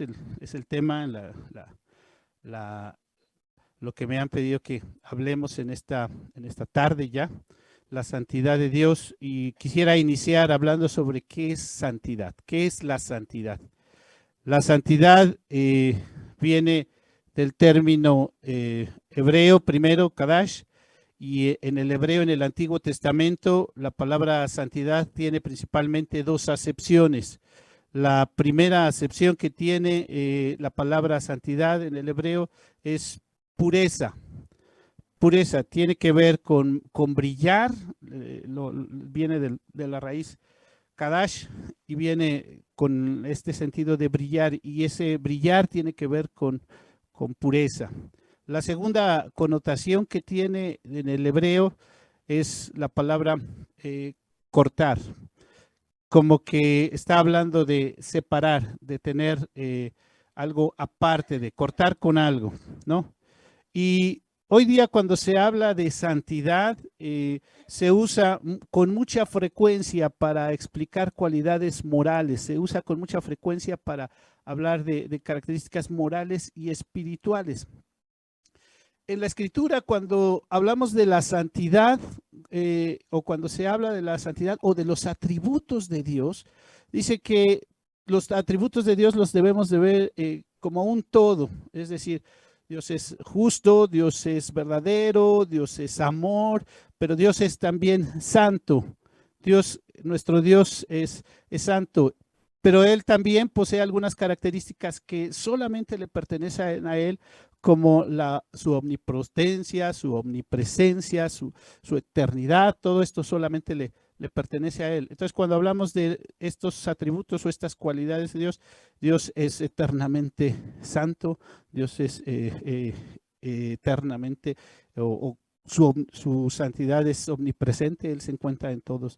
es el tema, la- lo que me han pedido que hablemos en esta tarde ya, la santidad de Dios. Y quisiera iniciar hablando sobre qué es santidad, qué es la santidad. La santidad viene del término hebreo, primero, Kadash, y en el hebreo, en el Antiguo Testamento, la palabra santidad tiene principalmente dos acepciones. La primera acepción que tiene la palabra santidad en el hebreo es pureza. Pureza tiene que ver con brillar, viene de la raíz Kadash y viene con este sentido de brillar, y ese brillar tiene que ver con pureza. La segunda connotación que tiene en el hebreo es la palabra eh, cortar, como que está hablando de separar, de tener algo aparte, de cortar con algo, ¿no? Y hoy día cuando se habla de santidad, se usa con mucha frecuencia para explicar cualidades morales, se usa con mucha frecuencia para hablar de características morales y espirituales. En la escritura, cuando hablamos de la santidad, o cuando se habla de la santidad o de los atributos de Dios, dice que los atributos de Dios los debemos de ver como un todo, es decir, Dios es justo, Dios es verdadero, Dios es amor, pero Dios es también santo. Dios, nuestro Dios es santo, pero Él también posee algunas características que solamente le pertenecen a Él, como su omnipotencia, su omnipresencia, su eternidad. Todo esto solamente le pertenece a Él. Entonces, cuando hablamos de estos atributos o estas cualidades de Dios, Dios es eternamente santo, Dios es eternamente, o su santidad es omnipresente, Él se encuentra en todos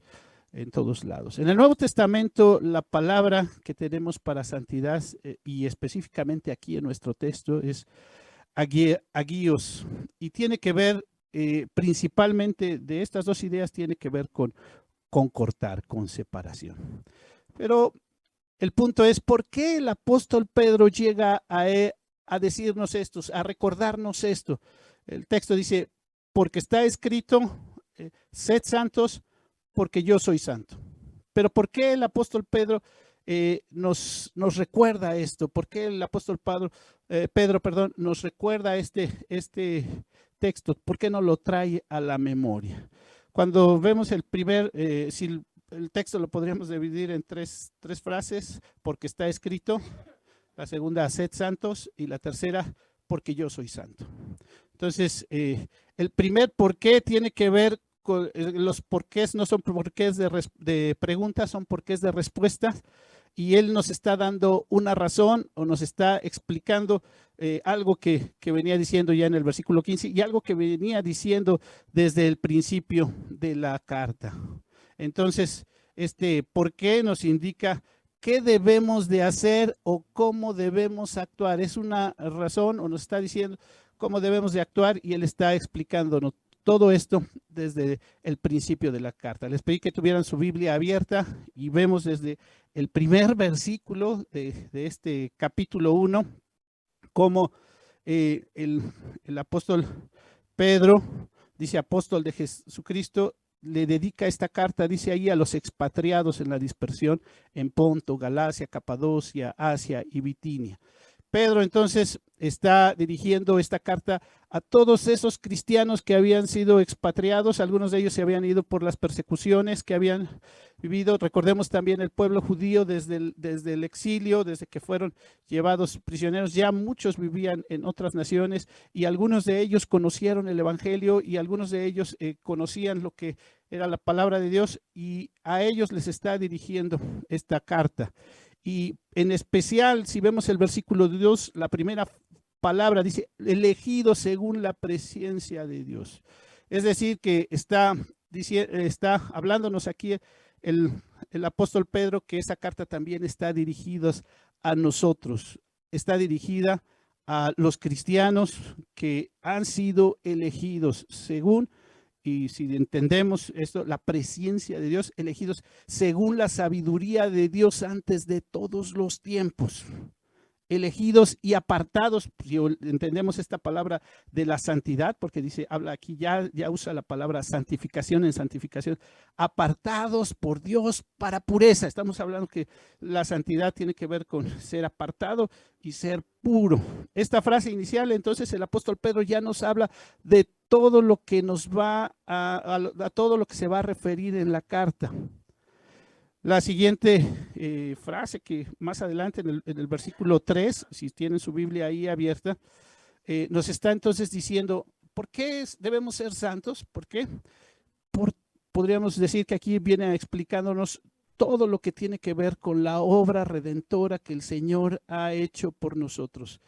lados. En el Nuevo Testamento, la palabra que tenemos para santidad, y específicamente aquí en nuestro texto, es agios, y tiene que ver principalmente de estas dos ideas, tiene que ver con cortar, con separación. Pero el punto es, ¿por qué el apóstol Pedro llega a decirnos esto, a recordarnos esto? El texto dice, porque está escrito, sed santos, porque yo soy santo. Pero ¿por qué el apóstol Pedro nos recuerda esto? ¿Por qué el apóstol Pedro, perdón, nos recuerda este texto? ¿Por qué no lo trae a la memoria? Cuando vemos si el texto lo podríamos dividir en tres frases: porque está escrito; la segunda, sed santos; y la tercera, porque yo soy santo. Entonces, el primer por qué tiene que ver con los porqués, no son porqués de preguntas, son porqués de respuestas, y él nos está dando una razón, o nos está explicando algo que venía diciendo ya en el versículo 15, y algo que venía diciendo desde el principio de la carta. Entonces, este por qué nos indica qué debemos de hacer o cómo debemos actuar. Es una razón, o nos está diciendo cómo debemos de actuar, y él está explicándonos todo esto desde el principio de la carta. Les pedí que tuvieran su Biblia abierta, y vemos desde el primer versículo de este capítulo 1 cómo el apóstol Pedro, dice apóstol de Jesucristo, le dedica esta carta, dice ahí, a los expatriados en la dispersión en Ponto, Galacia, Capadocia, Asia y Bitinia. Pedro entonces está dirigiendo esta carta a todos esos cristianos que habían sido expatriados. Algunos de ellos se habían ido por las persecuciones que habían vivido. Recordemos también el pueblo judío desde el exilio, desde que fueron llevados prisioneros. Ya muchos vivían en otras naciones, y algunos de ellos conocieron el evangelio, y algunos de ellos conocían lo que era la palabra de Dios, y a ellos les está dirigiendo esta carta. Y en especial, si vemos el versículo 2, la primera palabra dice, elegido según la presencia de Dios. Es decir, que está hablándonos aquí el, el apóstol Pedro, que esa carta también está dirigida a nosotros, está dirigida a los cristianos que han sido elegidos según, y si entendemos esto, la presencia de Dios, elegidos según la sabiduría de Dios antes de todos los tiempos. elegidos y apartados. Si entendemos esta palabra de la santidad, porque dice, habla aquí, ya usa la palabra santificación en santificación, apartados por Dios para pureza. Estamos hablando que la santidad tiene que ver con ser apartado y ser puro. Esta frase inicial, entonces el apóstol Pedro ya nos habla de todo lo que nos va a todo lo que se va a referir en la carta. La siguiente frase que más adelante en el versículo 3, si tienen su Biblia ahí abierta, nos está entonces diciendo, ¿por qué debemos ser santos? ¿Por qué? Podríamos decir que aquí viene explicándonos todo lo que tiene que ver con la obra redentora que el Señor ha hecho por nosotros.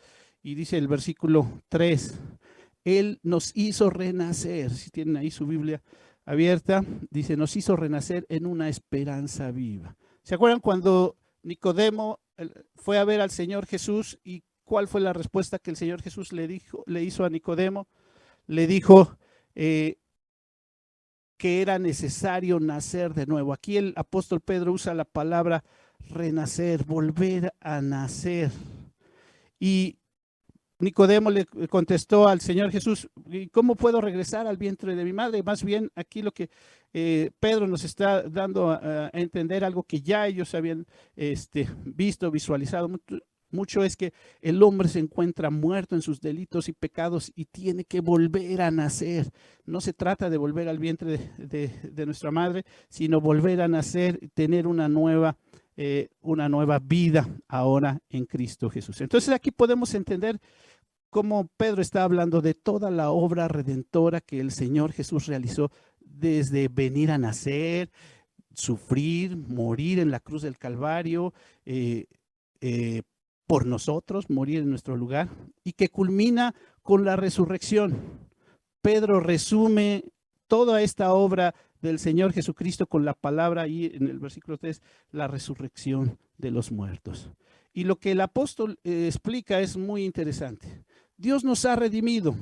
Y dice el versículo 3, Él nos hizo renacer, si tienen ahí su Biblia abierta, dice, nos hizo renacer en una esperanza viva. ¿Se acuerdan cuando Nicodemo fue a ver al Señor Jesús y cuál fue la respuesta que el Señor Jesús le hizo a Nicodemo? Le dijo que era necesario nacer de nuevo. Aquí el apóstol Pedro usa la palabra renacer, volver a nacer. Y Nicodemo le contestó al Señor Jesús, ¿cómo puedo regresar al vientre de mi madre? Más bien aquí lo que Pedro nos está dando a entender, algo que ya ellos habían visto, visualizado mucho, es que el hombre se encuentra muerto en sus delitos y pecados y tiene que volver a nacer. No se trata de volver al vientre de nuestra madre, sino volver a nacer, tener una nueva vida ahora en Cristo Jesús. Entonces aquí podemos entender cómo Pedro está hablando de toda la obra redentora que el Señor Jesús realizó desde venir a nacer, sufrir, morir en la cruz del Calvario, por nosotros, morir en nuestro lugar, y que culmina con la resurrección. Pedro resume toda esta obra del Señor Jesucristo con la palabra ahí en el versículo 3, la resurrección de los muertos. Y lo que el apóstol explica es muy interesante. Dios nos ha redimido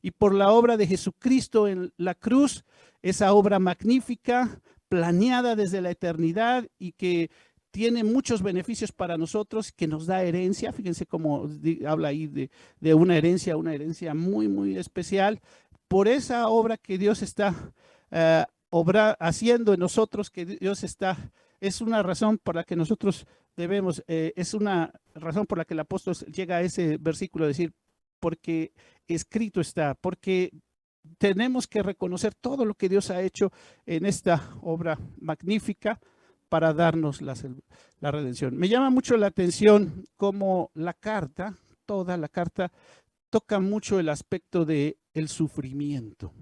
y por la obra de Jesucristo en la cruz, esa obra magnífica, planeada desde la eternidad y que tiene muchos beneficios para nosotros, que nos da herencia. Fíjense cómo habla ahí de una herencia muy, muy especial. Por esa obra que Dios está haciendo en nosotros, que Dios es una razón por la que nosotros debemos, es una razón por la que el apóstol llega a ese versículo a decir, porque escrito está, porque tenemos que reconocer todo lo que Dios ha hecho en esta obra magnífica para darnos la redención. Me llama mucho la atención cómo la carta, toda la carta, toca mucho el aspecto del sufrimiento,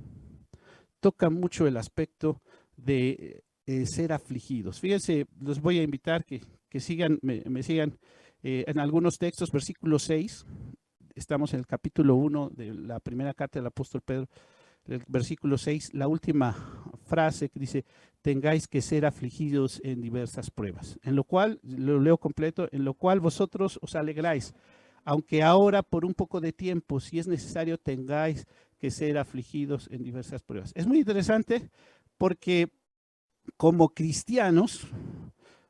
toca mucho el aspecto de ser afligidos. Fíjense, los voy a invitar que sigan, me sigan en algunos textos, versículo 6, estamos en el capítulo 1 de la primera carta del apóstol Pedro, el versículo 6, la última frase que dice, tengáis que ser afligidos en diversas pruebas, en lo cual, lo leo completo, en lo cual vosotros os alegráis, aunque ahora por un poco de tiempo, si es necesario, tengáis que ser afligidos en diversas pruebas. Es muy interesante porque como cristianos,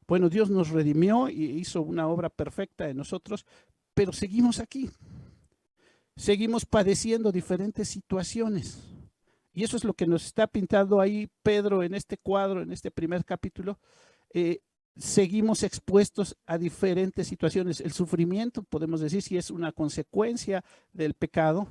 bueno, Dios nos redimió y hizo una obra perfecta en nosotros, pero seguimos aquí, seguimos padeciendo diferentes situaciones. Y eso es lo que nos está pintando ahí Pedro en este cuadro, en este primer capítulo. Seguimos expuestos a diferentes situaciones. El sufrimiento, podemos decir, si es una consecuencia del pecado,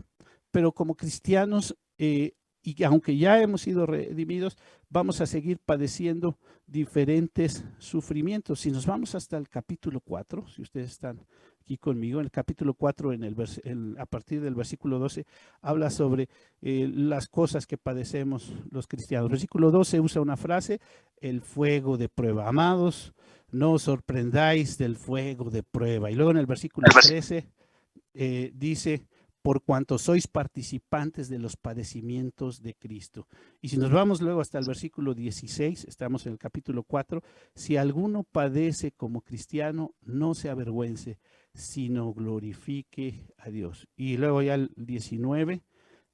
pero como cristianos, y aunque ya hemos sido redimidos, vamos a seguir padeciendo diferentes sufrimientos. Si nos vamos hasta el capítulo 4, si ustedes están aquí conmigo, en el capítulo 4, a partir del versículo 12, habla sobre las cosas que padecemos los cristianos. Versículo 12 usa una frase, el fuego de prueba. Amados, no os sorprendáis del fuego de prueba. Y luego en el versículo 13 dice, por cuanto sois participantes de los padecimientos de Cristo. Y si nos vamos luego hasta el versículo 16, estamos en el capítulo 4, si alguno padece como cristiano, no se avergüence, sino glorifique a Dios. Y luego ya el 19,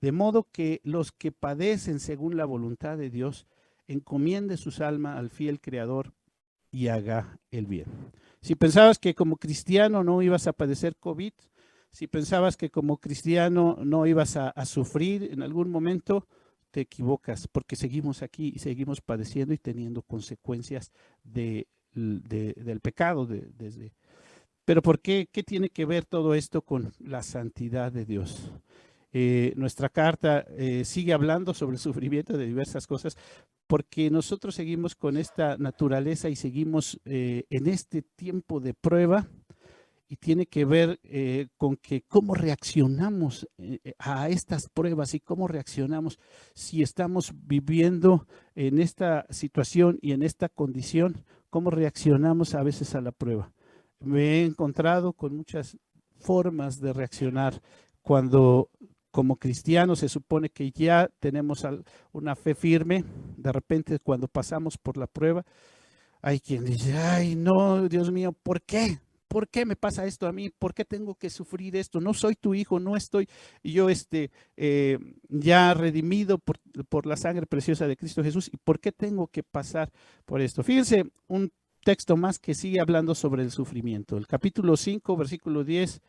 de modo que los que padecen según la voluntad de Dios, encomiende sus almas al fiel Creador y haga el bien. Si pensabas que como cristiano no ibas a padecer COVID, si pensabas que como cristiano no ibas a sufrir en algún momento, te equivocas, porque seguimos aquí y seguimos padeciendo y teniendo consecuencias del pecado. Pero ¿por qué? ¿Qué tiene que ver todo esto con la santidad de Dios? Nuestra carta sigue hablando sobre el sufrimiento de diversas cosas, porque nosotros seguimos con esta naturaleza y seguimos en este tiempo de prueba, y tiene que ver con que cómo reaccionamos a estas pruebas y cómo reaccionamos si estamos viviendo en esta situación y en esta condición, cómo reaccionamos a veces a la prueba. Me he encontrado con muchas formas de reaccionar cuando como cristianos se supone que ya tenemos una fe firme. De repente cuando pasamos por la prueba, hay quien dice, ay, no, Dios mío, ¿por qué? ¿Por qué me pasa esto a mí? ¿Por qué tengo que sufrir esto? No soy tu hijo, no estoy yo ya redimido por la sangre preciosa de Cristo Jesús. ¿Y por qué tengo que pasar por esto? Fíjense, un texto más que sigue hablando sobre el sufrimiento. El capítulo 5, versículo 10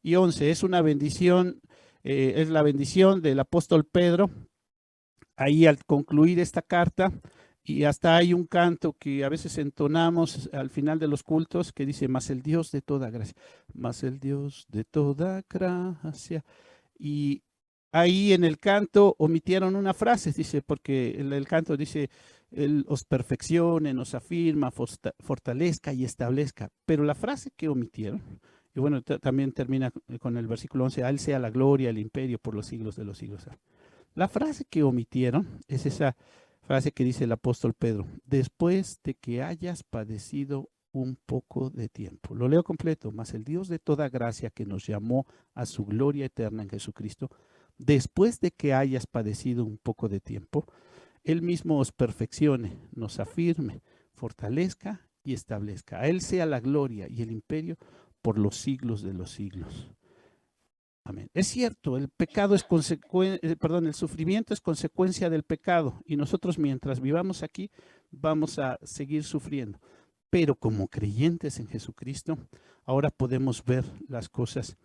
y 11. Es una bendición, es la bendición del apóstol Pedro. Ahí al concluir esta carta, y hasta hay un canto que a veces entonamos al final de los cultos que dice, mas el Dios de toda gracia, mas el Dios de toda gracia. Y ahí en el canto omitieron una frase, dice, porque el canto dice, Él os perfeccione, nos afirma, fortalezca y establezca. Pero la frase que omitieron, y bueno, también termina con el versículo 11, a Él sea la gloria, el imperio por los siglos de los siglos. La frase que omitieron es esa frase que dice el apóstol Pedro, después de que hayas padecido un poco de tiempo. Lo leo completo, mas el Dios de toda gracia que nos llamó a su gloria eterna en Jesucristo, después de que hayas padecido un poco de tiempo, Él mismo os perfeccione, nos afirme, fortalezca y establezca. A Él sea la gloria y el imperio por los siglos de los siglos. Amén. Es cierto, el pecado es el sufrimiento es consecuencia del pecado, y nosotros mientras vivamos aquí vamos a seguir sufriendo. Pero como creyentes en Jesucristo, ahora podemos ver las cosas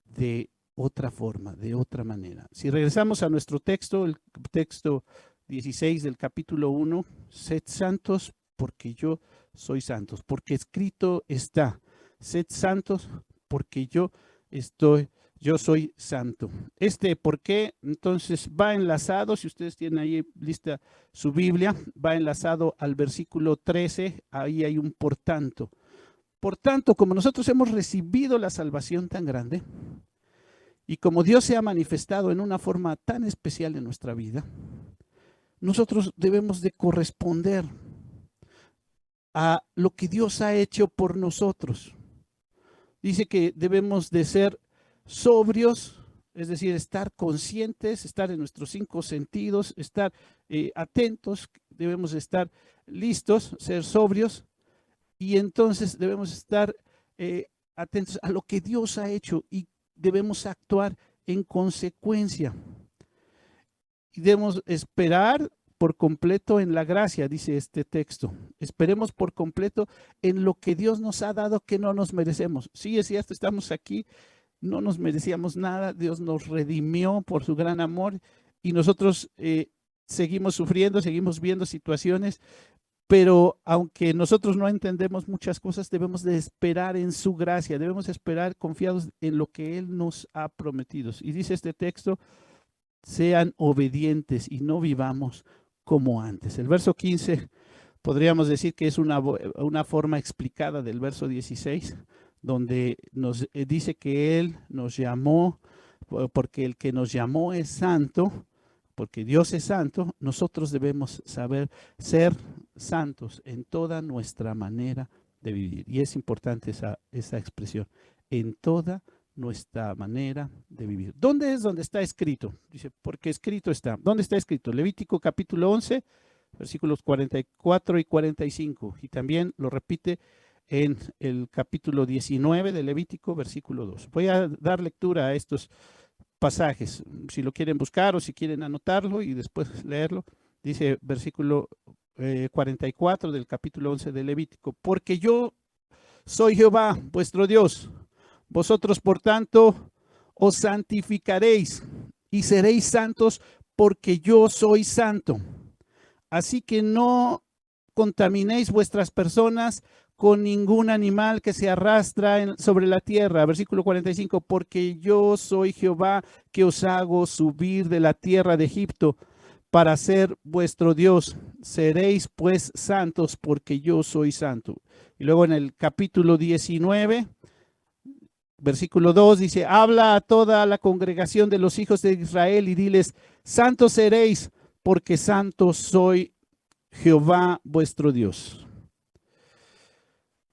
de otra forma, de otra manera. Si regresamos a nuestro texto, el texto 16 del capítulo 1, sed santos porque yo soy santos, porque escrito está, sed santos porque yo soy santo. ¿Por qué? Entonces va enlazado, si ustedes tienen ahí lista su Biblia, va enlazado al versículo 13, ahí hay un por tanto. Por tanto, como nosotros hemos recibido la salvación tan grande, y como Dios se ha manifestado en una forma tan especial en nuestra vida, nosotros debemos de corresponder a lo que Dios ha hecho por nosotros. Dice que debemos de ser sobrios, es decir, estar conscientes, estar en nuestros 5 sentidos, estar atentos, debemos estar listos, ser sobrios, y entonces debemos estar atentos a lo que Dios ha hecho y debemos actuar en consecuencia. Y debemos esperar por completo en la gracia, dice este texto. Esperemos por completo en lo que Dios nos ha dado que no nos merecemos. Sí, es cierto, estamos aquí, no nos merecíamos nada, Dios nos redimió por su gran amor y nosotros seguimos sufriendo, seguimos viendo situaciones, pero aunque nosotros no entendemos muchas cosas, debemos de esperar en su gracia, debemos esperar confiados en lo que Él nos ha prometido. Y dice este texto, sean obedientes y no vivamos como antes. El verso 15 podríamos decir que es una forma explicada del verso 16, donde nos dice que Él nos llamó, porque el que nos llamó es santo, porque Dios es santo, nosotros debemos saber ser santos en toda nuestra manera de vivir. Y es importante esa expresión, en toda nuestra manera de vivir. ¿Dónde es donde está escrito? Dice, porque escrito está. ¿Dónde está escrito? Levítico capítulo 11, versículos 44 y 45. Y también lo repite en el capítulo 19 de Levítico, versículo 2. Voy a dar lectura a estos pasajes, si lo quieren buscar o si quieren anotarlo y después leerlo. Dice versículo 44 del capítulo 11 de Levítico, porque yo soy Jehová, vuestro Dios. Vosotros, por tanto, os santificaréis y seréis santos porque yo soy santo. Así que no contaminéis vuestras personas con ningún animal que se arrastra sobre la tierra. Versículo 45, porque yo soy Jehová que os hago subir de la tierra de Egipto para ser vuestro Dios. Seréis pues santos porque yo soy santo. Y luego en el capítulo 19, versículo 2 dice, habla a toda la congregación de los hijos de Israel y diles, santos seréis porque santo soy Jehová vuestro Dios.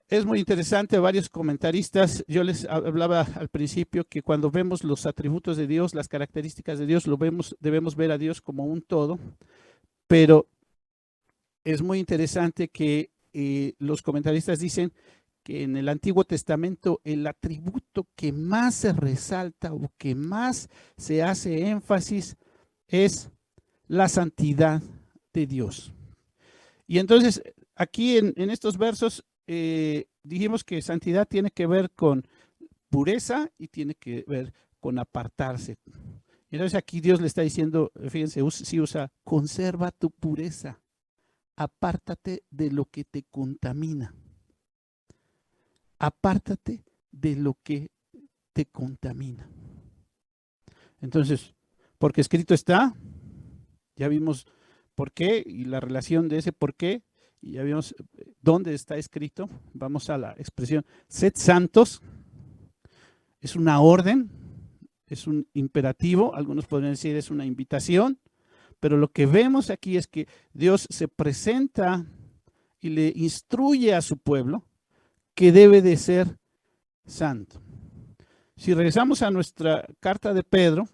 Es muy interesante, varios comentaristas, yo les hablaba al principio que cuando vemos los atributos de Dios, las características de Dios, debemos ver a Dios como un todo, pero es muy interesante que los comentaristas dicen que en el Antiguo Testamento el atributo que más se resalta o que más se hace énfasis es la santidad de Dios. Y entonces aquí en estos versos dijimos que santidad tiene que ver con pureza y tiene que ver con apartarse. Entonces aquí Dios le está diciendo, fíjense, si usa, conserva tu pureza, apártate de lo que te contamina. Apártate de lo que te contamina. Entonces, porque escrito está, ya vimos por qué y la relación de ese por qué, y ya vimos dónde está escrito. Vamos a la expresión, sed santos, es una orden, es un imperativo, algunos podrían decir es una invitación, pero lo que vemos aquí es que Dios se presenta y le instruye a su pueblo que debe de ser santo. Si regresamos a nuestra carta de Pedro,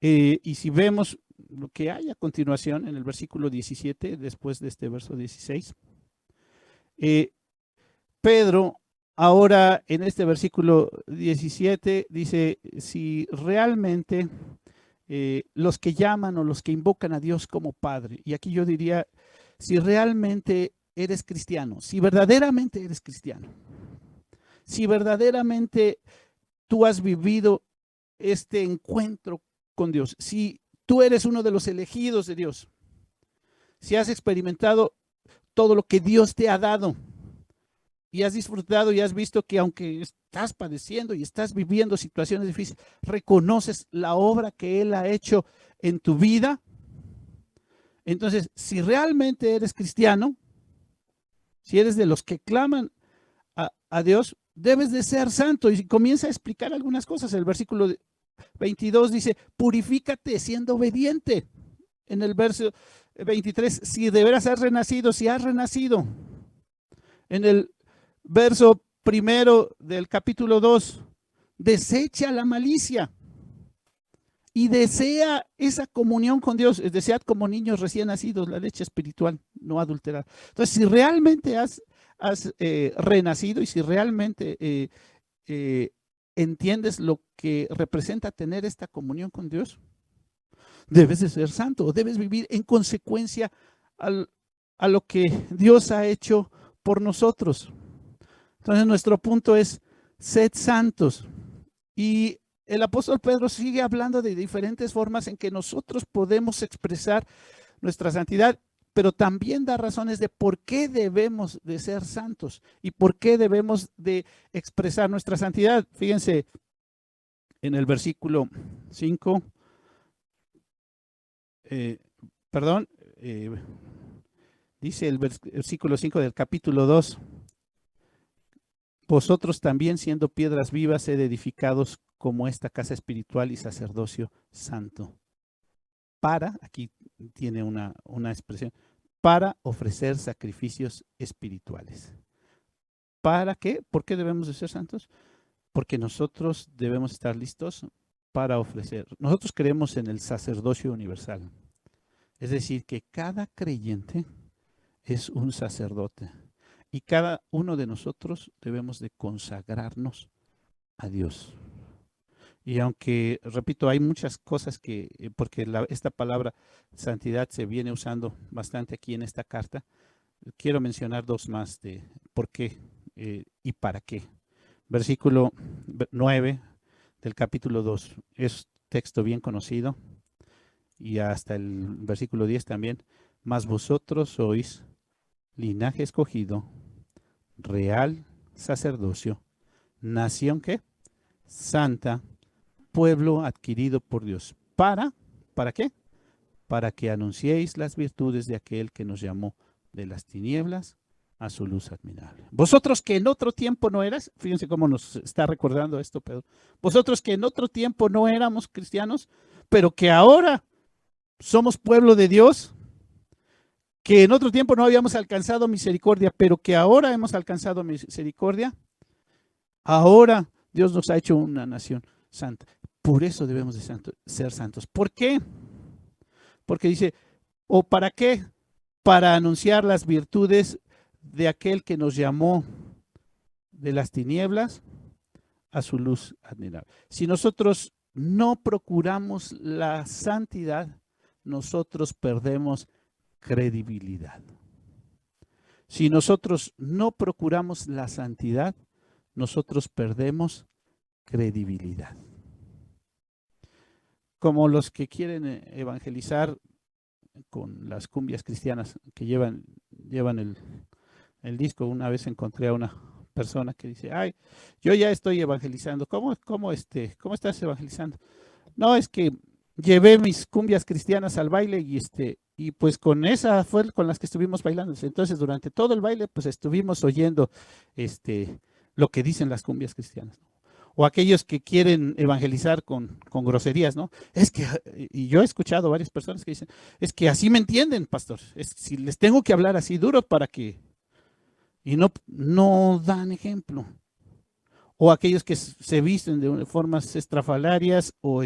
y si vemos lo que hay a continuación en el versículo 17, después de este verso 16, Pedro ahora en este versículo 17 dice, si realmente los que llaman o los que invocan a Dios como Padre, y aquí yo diría, si realmente eres cristiano, si verdaderamente eres cristiano, si verdaderamente tú has vivido este encuentro con Dios, si tú eres uno de los elegidos de Dios, si has experimentado todo lo que Dios te ha dado y has disfrutado y has visto que aunque estás padeciendo y estás viviendo situaciones difíciles, reconoces la obra que Él ha hecho en tu vida, entonces si realmente eres cristiano, si eres de los que claman a Dios, debes de ser santo. Y comienza a explicar algunas cosas. El versículo 22 dice, purifícate siendo obediente. En el verso 23, si de veras has renacido, si has renacido. En el verso primero del capítulo 2, desecha la malicia y desea esa comunión con Dios. Desead como niños recién nacidos la leche espiritual, no adulterada. Entonces, si realmente has renacido y si realmente entiendes lo que representa tener esta comunión con Dios, debes de ser santo, debes vivir en consecuencia a lo que Dios ha hecho por nosotros. Entonces nuestro punto es, sed santos. Y el apóstol Pedro sigue hablando de diferentes formas en que nosotros podemos expresar nuestra santidad, pero también da razones de por qué debemos de ser santos y por qué debemos de expresar nuestra santidad. Fíjense en el versículo 5, dice el versículo 5 del capítulo 2, vosotros también siendo piedras vivas, sed edificados como esta casa espiritual y sacerdocio santo. Aquí tiene una expresión, para ofrecer sacrificios espirituales. ¿Para qué? ¿Por qué debemos de ser santos? Porque nosotros debemos estar listos para ofrecer. Nosotros creemos en el sacerdocio universal. Es decir, que cada creyente es un sacerdote y cada uno de nosotros debemos de consagrarnos a Dios. Y aunque, repito, hay muchas cosas que, porque esta palabra santidad se viene usando bastante aquí en esta carta, quiero mencionar dos más de por qué ¿Y para qué? Versículo 9 del capítulo 2. Es texto bien conocido. Y hasta el versículo 10 también. Mas vosotros sois linaje escogido, real sacerdocio, nación ¿qué? Santa, pueblo adquirido por Dios. ¿Para qué? Para que anunciéis las virtudes de aquel que nos llamó de las tinieblas a su luz admirable. Vosotros que en otro tiempo no eras, fíjense cómo nos está recordando esto Pedro, vosotros que en otro tiempo no éramos cristianos, pero que ahora somos pueblo de Dios, que en otro tiempo no habíamos alcanzado misericordia, pero que ahora hemos alcanzado misericordia, ahora Dios nos ha hecho una nación santa. Por eso debemos de ser santos. ¿Por qué? Porque dice, ¿o para qué? Para anunciar las virtudes de aquel que nos llamó de las tinieblas a su luz admirable. Si nosotros no procuramos la santidad, nosotros perdemos credibilidad. Si nosotros no procuramos la santidad, nosotros perdemos credibilidad. Como los que quieren evangelizar con las cumbias cristianas que llevan el disco. Una vez encontré a una persona que dice, ay, yo ya estoy evangelizando. ¿Cómo estás evangelizando? No, es que llevé mis cumbias cristianas al baile y pues con esa fue con las que estuvimos bailando. Entonces, durante todo el baile, pues estuvimos oyendo lo que dicen las cumbias cristianas. O aquellos que quieren evangelizar con groserías, ¿no? Es que, y yo he escuchado varias personas que dicen, es que así me entienden, pastor. Si les tengo que hablar así duro para que, y no dan ejemplo. O aquellos que se visten de formas estrafalarias o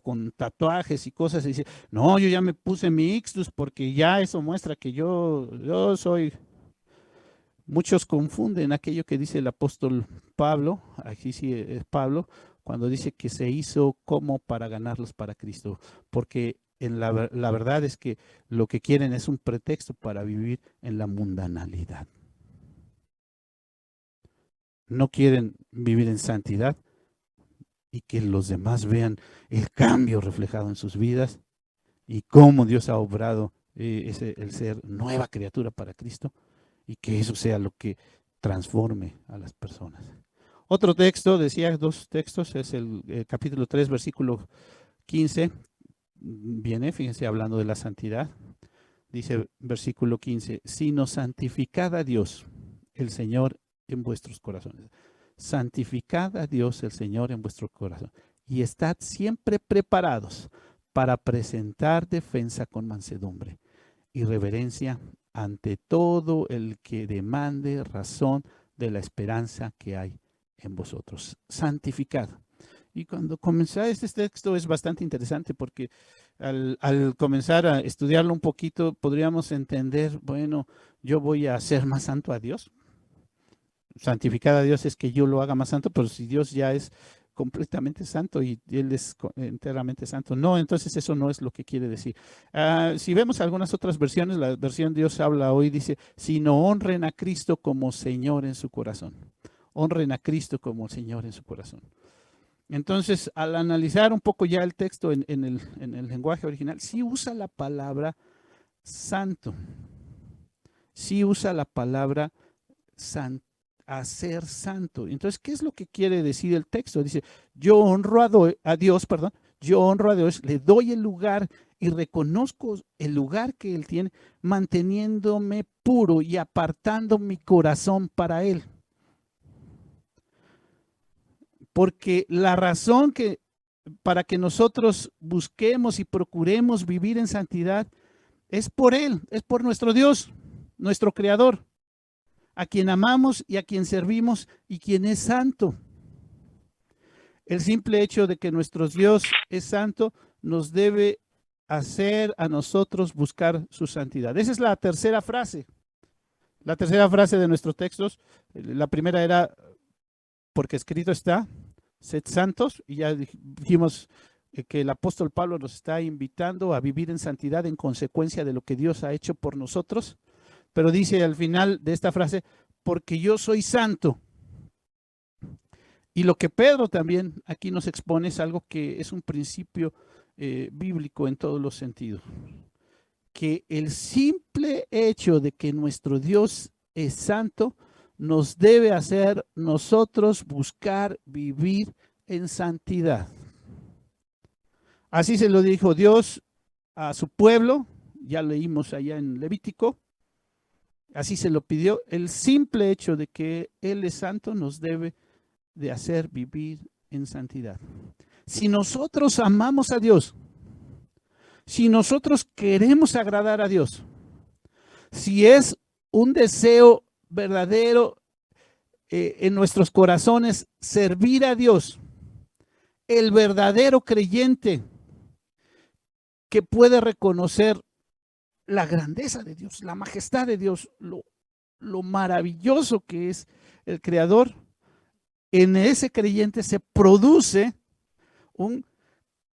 con tatuajes y cosas y dicen, no, yo ya me puse mi ixtus porque ya eso muestra que yo soy. Muchos confunden aquello que dice el apóstol Pablo, aquí sí es Pablo, cuando dice que se hizo como para ganarlos para Cristo, porque la verdad es que lo que quieren es un pretexto para vivir en la mundanalidad. No quieren vivir en santidad y que los demás vean el cambio reflejado en sus vidas y cómo Dios ha obrado el ser nueva criatura para Cristo y que eso sea lo que transforme a las personas. Otro texto, decía dos textos, es el capítulo 3, versículo 15, viene, fíjense, hablando de la santidad. Dice versículo 15, sino santificad a Dios, el Señor, en vuestros corazones. Santificad a Dios, el Señor, en vuestro corazón. Y estad siempre preparados para presentar defensa con mansedumbre y reverencia ante todo el que demande razón de la esperanza que hay en vosotros. Santificad. Y cuando comencé este texto es bastante interesante porque al comenzar a estudiarlo un poquito podríamos entender, bueno, yo voy a hacer más santo a Dios. Santificar a Dios es que yo lo haga más santo, pero si Dios ya es completamente santo y Él es enteramente santo. No, entonces eso no es lo que quiere decir. Si vemos algunas otras versiones, la versión Dios habla hoy dice, sino honren a Cristo como Señor en su corazón. Honren a Cristo como Señor en su corazón. Entonces, al analizar un poco ya el texto en el lenguaje original, sí usa la palabra santo. Sí usa la palabra a ser santo. Entonces, ¿qué es lo que quiere decir el texto? Dice, yo honro a Dios, yo honro a Dios, le doy el lugar y reconozco el lugar que Él tiene, manteniéndome puro y apartando mi corazón para Él. Porque la razón para que nosotros busquemos y procuremos vivir en santidad es por Él, es por nuestro Dios, nuestro Creador, a quien amamos y a quien servimos y quien es santo. El simple hecho de que nuestro Dios es santo nos debe hacer a nosotros buscar su santidad. Esa es la tercera frase. La tercera frase de nuestros textos. La primera era, porque escrito está, sed santos, y ya dijimos que el apóstol Pablo nos está invitando a vivir en santidad en consecuencia de lo que Dios ha hecho por nosotros, pero dice al final de esta frase, porque yo soy santo. Y lo que Pedro también aquí nos expone es algo que es un principio bíblico en todos los sentidos. Que el simple hecho de que nuestro Dios es santo nos debe hacer nosotros buscar vivir en santidad. Así se lo dijo Dios a su pueblo, ya leímos allá en Levítico, así se lo pidió. El simple hecho de que Él es santo nos debe de hacer vivir en santidad. Si nosotros amamos a Dios, si nosotros queremos agradar a Dios, si es un deseo verdadero en nuestros corazones servir a Dios, el verdadero creyente que puede reconocer la grandeza de Dios, la majestad de Dios, lo maravilloso que es el Creador, en ese creyente se produce un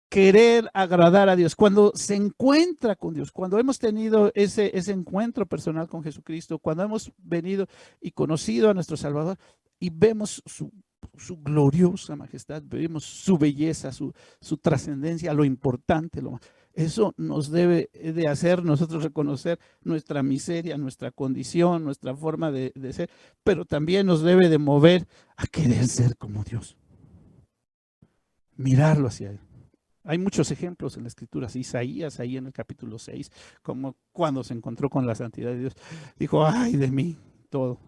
querer agradar a Dios. Cuando se encuentra con Dios, cuando hemos tenido ese encuentro personal con Jesucristo, cuando hemos venido y conocido a nuestro Salvador y vemos su gloriosa majestad, vemos su belleza, su trascendencia, lo importante, eso nos debe de hacer nosotros reconocer nuestra miseria, nuestra condición, nuestra forma de ser, pero también nos debe de mover a querer ser como Dios, mirarlo hacia Él. Hay muchos ejemplos en la Escritura. Isaías, ahí en el capítulo 6, como cuando se encontró con la santidad de Dios, dijo, ay de mí, todo.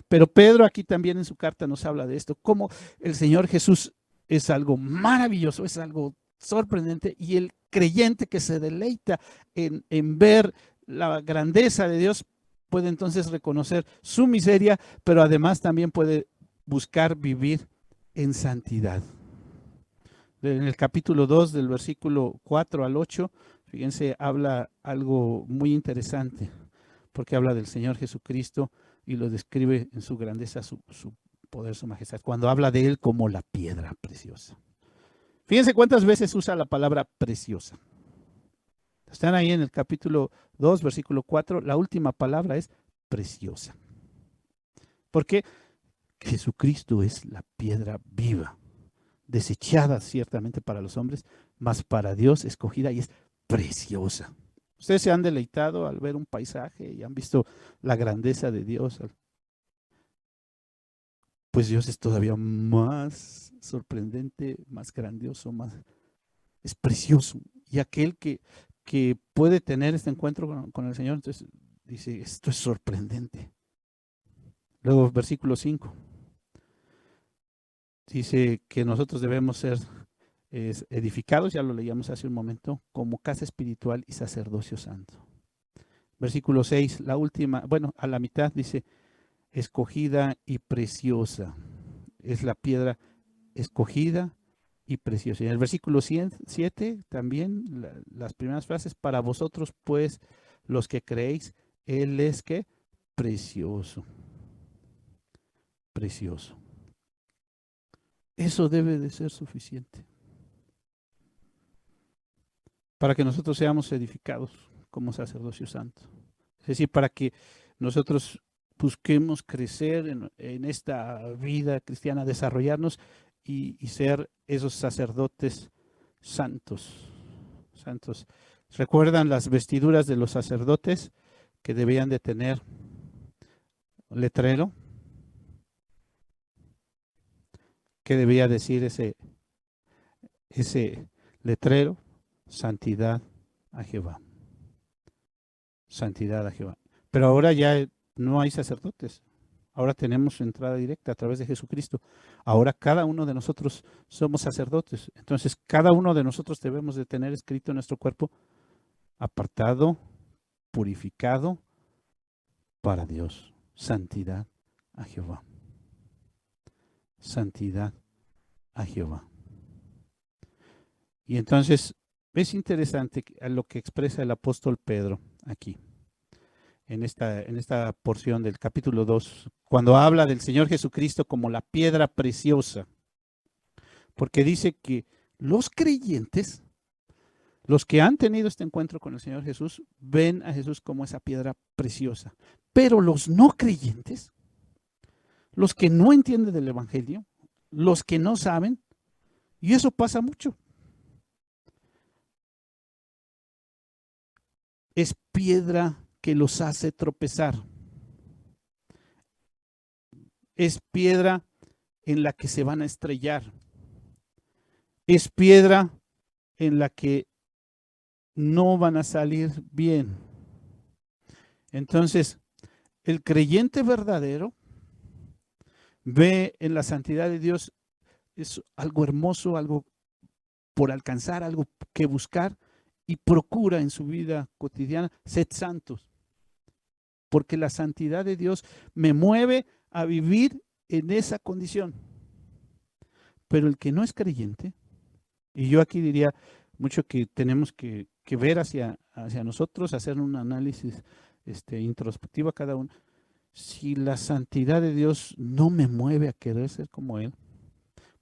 Pero Pedro aquí también en su carta nos habla de esto, cómo el Señor Jesús es algo maravilloso, es algo sorprendente, y el creyente que se deleita en ver la grandeza de Dios puede entonces reconocer su miseria, pero además también puede buscar vivir en santidad. En el capítulo 2, del versículo 4 al 8, fíjense, habla algo muy interesante, porque habla del Señor Jesucristo y lo describe en su grandeza, su poder, su majestad, cuando habla de Él como la piedra preciosa. Fíjense cuántas veces usa la palabra preciosa. Están ahí en el capítulo 2, versículo 4, la última palabra es preciosa. Porque Jesucristo es la piedra viva, desechada ciertamente para los hombres, mas para Dios escogida y es preciosa. Ustedes se han deleitado al ver un paisaje y han visto la grandeza de Dios. Pues Dios es todavía más sorprendente, más grandioso, es precioso. Y aquel que puede tener este encuentro con el Señor, entonces dice, esto es sorprendente. Luego, versículo 5. Dice que nosotros debemos ser edificados, ya lo leíamos hace un momento, como casa espiritual y sacerdocio santo. Versículo 6, la última, bueno, a la mitad dice, escogida y preciosa. Es la piedra escogida y preciosa. Y en el versículo 7 también, las primeras frases, para vosotros pues, los que creéis, Él es que precioso. Precioso. Eso debe de ser suficiente para que nosotros seamos edificados como sacerdocio santo. Es decir, para que nosotros busquemos crecer en esta vida cristiana, desarrollarnos y ser esos sacerdotes santos. Santos. ¿Recuerdan las vestiduras de los sacerdotes que debían de tener letrero? ¿Qué debía decir ese letrero? Santidad a Jehová. Santidad a Jehová. Pero ahora ya no hay sacerdotes. Ahora tenemos entrada directa a través de Jesucristo. Ahora cada uno de nosotros somos sacerdotes. Entonces cada uno de nosotros debemos de tener escrito en nuestro cuerpo, apartado, purificado para Dios. Santidad a Jehová. Santidad a Jehová. Y entonces es interesante lo que expresa el apóstol Pedro aquí, en esta porción del capítulo 2, cuando habla del Señor Jesucristo como la piedra preciosa, porque dice que los creyentes, los que han tenido este encuentro con el Señor Jesús, ven a Jesús como esa piedra preciosa, pero los no creyentes los que no entienden del Evangelio, los que no saben, y eso pasa mucho. Es piedra que los hace tropezar. Es piedra en la que se van a estrellar. Es piedra en la que no van a salir bien. Entonces, el creyente verdadero ve en la santidad de Dios es algo hermoso, algo por alcanzar, algo que buscar, y procura en su vida cotidiana ser santos, porque la santidad de Dios me mueve a vivir en esa condición. Pero el que no es creyente, y yo aquí diría mucho que tenemos que ver hacia nosotros, hacer un análisis introspectivo a cada uno. Si la santidad de Dios no me mueve a querer ser como Él,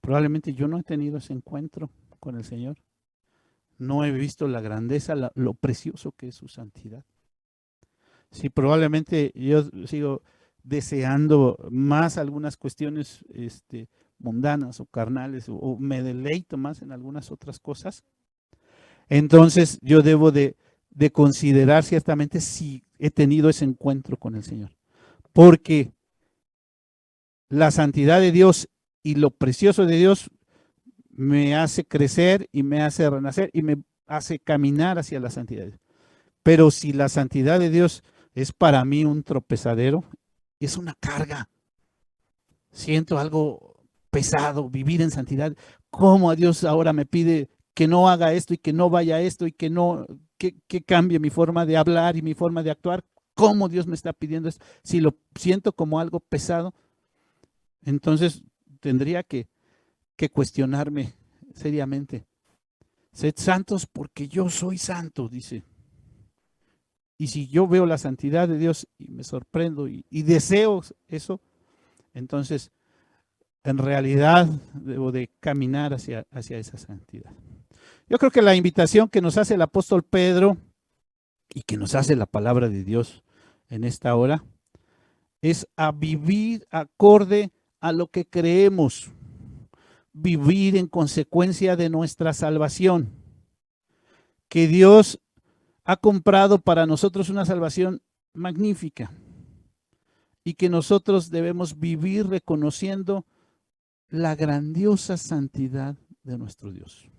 probablemente yo no he tenido ese encuentro con el Señor. No he visto la grandeza, lo precioso que es su santidad. Sí, probablemente yo sigo deseando más algunas cuestiones mundanas o carnales, o me deleito más en algunas otras cosas. Entonces yo debo de considerar ciertamente si he tenido ese encuentro con el Señor. Porque la santidad de Dios y lo precioso de Dios me hace crecer y me hace renacer y me hace caminar hacia la santidad. Pero si la santidad de Dios es para mí un tropezadero, es una carga. Siento algo pesado, vivir en santidad. ¿Cómo a Dios ahora me pide que no haga esto y que no vaya a esto y que no, que cambie mi forma de hablar y mi forma de actuar? ¿Cómo Dios me está pidiendo esto? Si lo siento como algo pesado, entonces tendría que cuestionarme seriamente. Sed santos porque yo soy santo, dice. Y si yo veo la santidad de Dios y me sorprendo y deseo eso, entonces en realidad debo de caminar hacia esa santidad. Yo creo que la invitación que nos hace el apóstol Pedro y que nos hace la palabra de Dios en esta hora es a vivir acorde a lo que creemos, vivir en consecuencia de nuestra salvación, que Dios ha comprado para nosotros una salvación magnífica y que nosotros debemos vivir reconociendo la grandiosa santidad de nuestro Dios.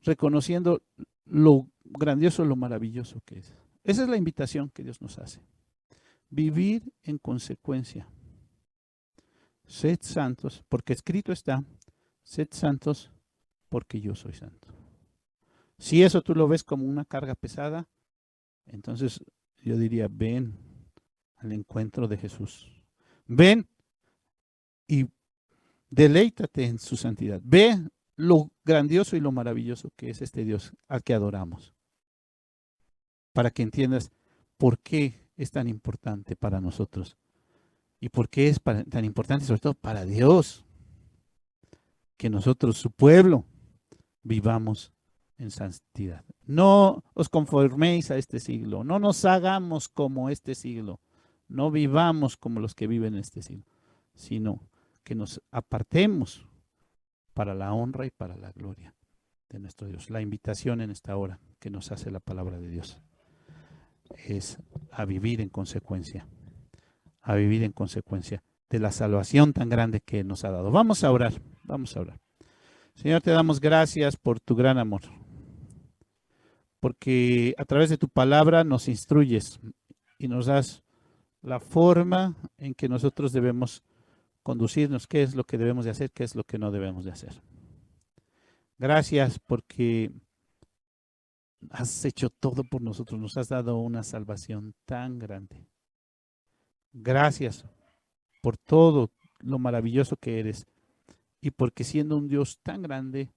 Reconociendo lo grandioso, lo maravilloso que es. Esa es la invitación que Dios nos hace. Vivir en consecuencia. Sed santos, porque escrito está, sed santos porque yo soy santo. Si eso tú lo ves como una carga pesada, entonces yo diría, ven al encuentro de Jesús. Ven y deleítate en su santidad. Ve lo grandioso y lo maravilloso que es este Dios al que adoramos. Para que entiendas por qué es tan importante para nosotros. Y por qué es tan importante sobre todo para Dios. Que nosotros, su pueblo, vivamos en santidad. No os conforméis a este siglo. No nos hagamos como este siglo. No vivamos como los que viven en este siglo. Sino que nos apartemos para la honra y para la gloria de nuestro Dios. La invitación en esta hora que nos hace la palabra de Dios es a vivir en consecuencia, a vivir en consecuencia de la salvación tan grande que nos ha dado. Vamos a orar, vamos a orar. Señor, te damos gracias por tu gran amor, porque a través de tu palabra nos instruyes y nos das la forma en que nosotros debemos conducirnos, qué es lo que debemos de hacer, qué es lo que no debemos de hacer. Gracias porque has hecho todo por nosotros, nos has dado una salvación tan grande. Gracias por todo lo maravilloso que eres y porque siendo un Dios tan grande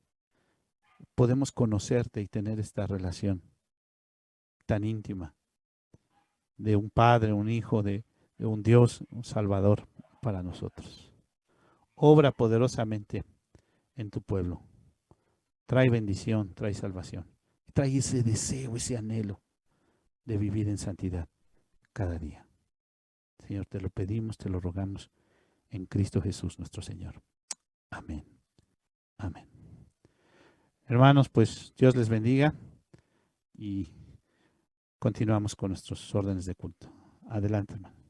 podemos conocerte y tener esta relación tan íntima de un Padre, un Hijo, de un Dios, un Salvador para nosotros. Obra poderosamente en tu pueblo. Trae bendición, trae salvación. Trae ese deseo, ese anhelo de vivir en santidad cada día. Señor, te lo pedimos, te lo rogamos en Cristo Jesús nuestro Señor. Amén. Amén. Hermanos, pues Dios les bendiga y continuamos con nuestros órdenes de culto. Adelante, hermano.